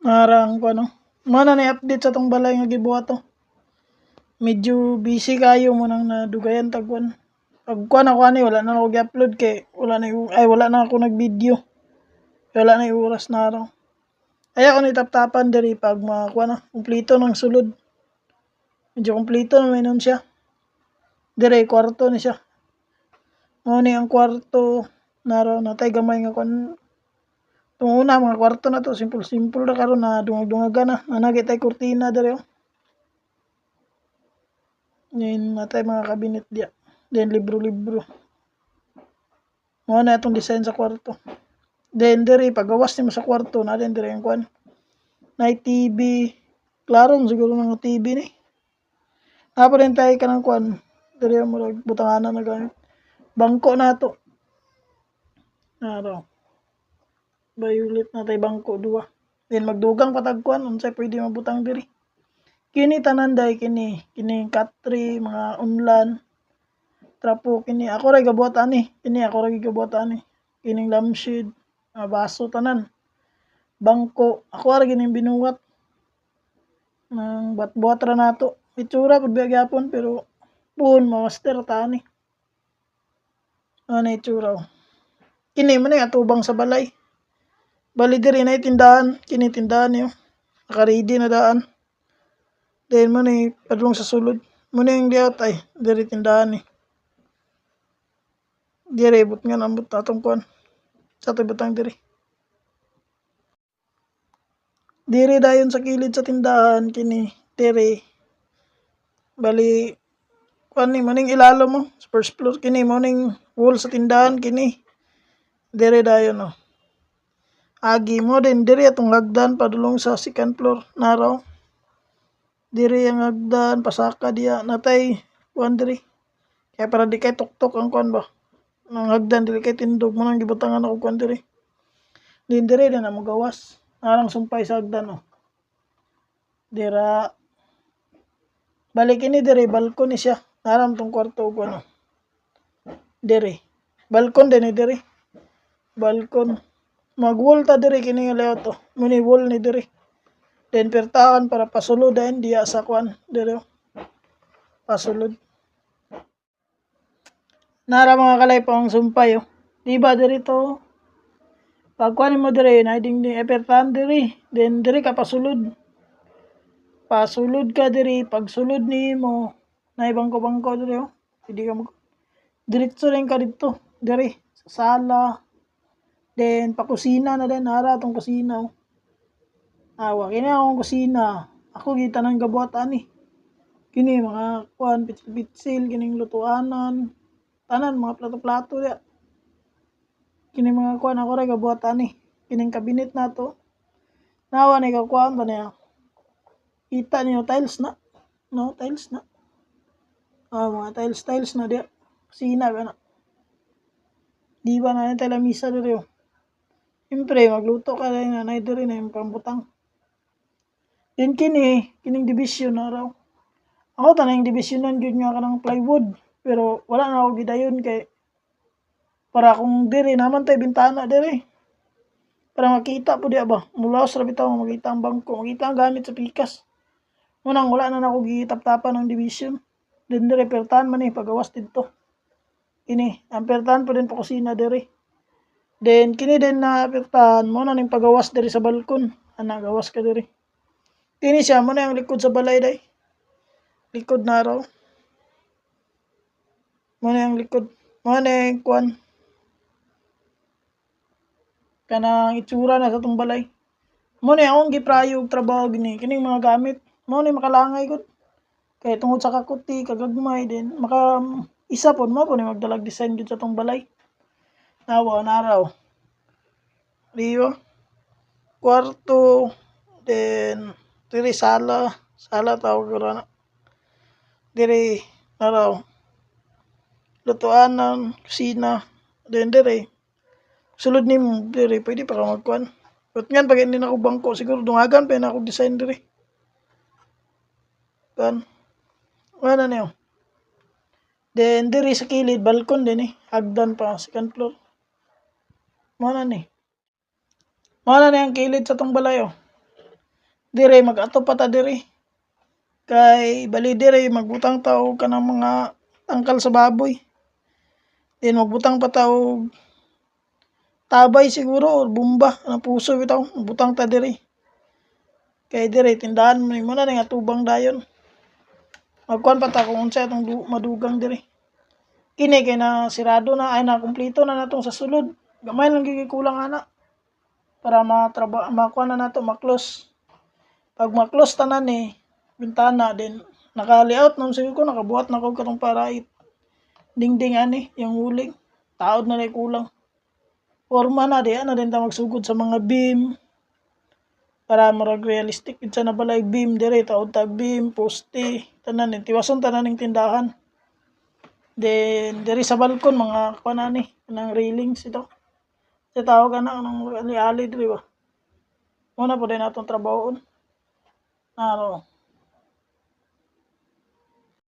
Narang ko ano. Mana na update sa tong balay nga gibuhat to. Medyo busy kayo mo nang nadugayan tagwan. Pag kuan ako ani wala na ako gi-upload kay wala na ako nag-video. Wala na oras na araw. Ay ako ni taptapan diri pag makuha na kumpleto ng sulod. Medyo kumpleto na may nun siya. Diri kwarto ni siya. Mao ni ang kwarto naro natay gamay nga kuan. Tung una mga kwarto na to simple na karon na dungag-dungagan na. Nanagi tay kurtina diri oh. Ngayon natay mga kabinet diya. Then libro-libro. Mao na itong design sa kwarto. Then diri pagawas nimo sa kwarto na din diri ang kuan. Night TV. Klaron siguro ng TV ni. Apo rin tayo ka ng kuan. Diri ang murag butanganan na gamit. Bangko na to. Naro. Violet na tay bangko duwa. Then magdugang patag kuan unsay pwede mabutang diri. Kini tanan day kini katri mga unlan. Trapo kini ako ra gabuhat ani. Kini ako ra gabuhat ani. Kining lampshade, baso tanan. Bangko ako ra gining binuwat. Nang buhat ra nato. Itsura pud biya gyapon pero pun master ta ani. Ano itsura. Kini man atubang sa balay. Bali diri na tindahan, kini tindahan niyo. Naka-ready na daan. Then man ni padulong sa sulod. Muna yung layout ay diri tindahan ni. Diri but nga nambot atong kuan. Sa tibutang diri. Diri dayon sa kilid sa tindahan kini diri. Bali kuan ni maning ilalo mo sa first floor kini morning wall sa tindahan kini. Diri dayon no. Agi mo din diri atong hagdan padulong sa second floor naraw. Diri ang hagdan pasaka diya natay kuan diri. Kaya para di kay tuktok ang kuan ba. Nang hagdan dili kay tindog mo nang gibutangan ako kuan diri. Din diri na mo gawas. Narang sumpay sa hagdan oh. Dira balik ini diri balkon ni siya. Naram tong kwarto ko ano. Diri. Balkon din ni diri. Balkon. Mag-wall ta diri kini nga layout to. Muni wall ni diri. Then pertahan para pasulod din diya sa kwan diri. Pasulod. Nara mga kalay pa ang sumpay oh. Diba diri to? Pag kuan mo diri na ding pertahan diri. Then diri ka pasulod. Pasulod ka diri pag sulod nimo na bangko-bangko diri oh. Hindi ka diretso rin ka dito diri sa sala. Then pakusina na din ara tong kusina oh. Awa kini akong kusina. Ako kita nang gabuhat ani. Kini mga kuan pitsil kining lutuanan. Tanan mga plato-plato ya. Kini mga kuan ako ra gabuhat ani. Kining kabinet nato. Nawa ni ka kuan ta niya. Kita niyo tiles na. No, tiles na. Mga tiles na dia. Kusina ba na. Di ba na tayo lamisa diri oh. Siyempre, magluto ka rin na diri na yung pambutang. Then kining division na raw. Ako tanang divisionan gyud nga kanang plywood. Pero wala na ako gidayon kay para kung diri naman tay bintana diri. Para makita po diya ba. Mulaos ra bitaw makita ang bangko, makita ang gamit sa pikas. Munang wala na ako gitap-tapan ng division. Then diri pertahan man ni pagawas didto. Kini, ang pertahan po din pa kusina diri. Then kini din na pertahan mo na ning pagawas diri sa balkon. Ana gawas ka diri. Kini siya mo na yung likod sa balay day. Likod na raw. Mo na yung likod. Mo na yung kuan. Kanang itsura na sa tong balay. Mo na akong giprayo og trabaho gini. Kining mga gamit. Mo na makalangay gud. Kay tungod sa kakuti, kagagmay din. Isa po mo po ni magdalag design gud sa tong balay. Nawa na raw. Diyo. Kwarto. Then diri sala tawag ko na. Diri araw. Lutuanan, kusina. Then diri. Sulod ni diri pwede pa ka magkuan. But ngan pag hindi na ako bangko siguro dungagan pa na ako design diri. Kan. Ano niyo? Then diri sa kilid balkon din hagdan pa second floor. Mana ni ang kilid sa tong balay oh. dire mag-ato pa ta dire. Kay bali dire magbutang ta og kanang mga tangkal sa baboy. Then magbutang pa ta og tabay siguro or bomba na puso bitaw butang ta dire. Kay dire tindahan mo na nga tubang dayon. Magkuan pa ta kung unsa atong madugang dire. Kini kay na sirado na ay na kumpleto na natong sa sulod. Gamay lang gyud kulang ana para makuha na nato ma-close. Pag ma-close tanan ni bintana din naka-layout na siguro ko nakabuhat na ko katong para dingding ani yung huling taod na kulang. Forma na di na din ta magsugod sa mga beam para murag realistic sa na balay beam dire taod ta beam poste tanan ni tiwason tanan ning tindahan. Then diri sa balkon mga kanani nang railings ito. Sa tawag ana nang ali-ali diri ba. Muna po din atong trabahoon. Ano,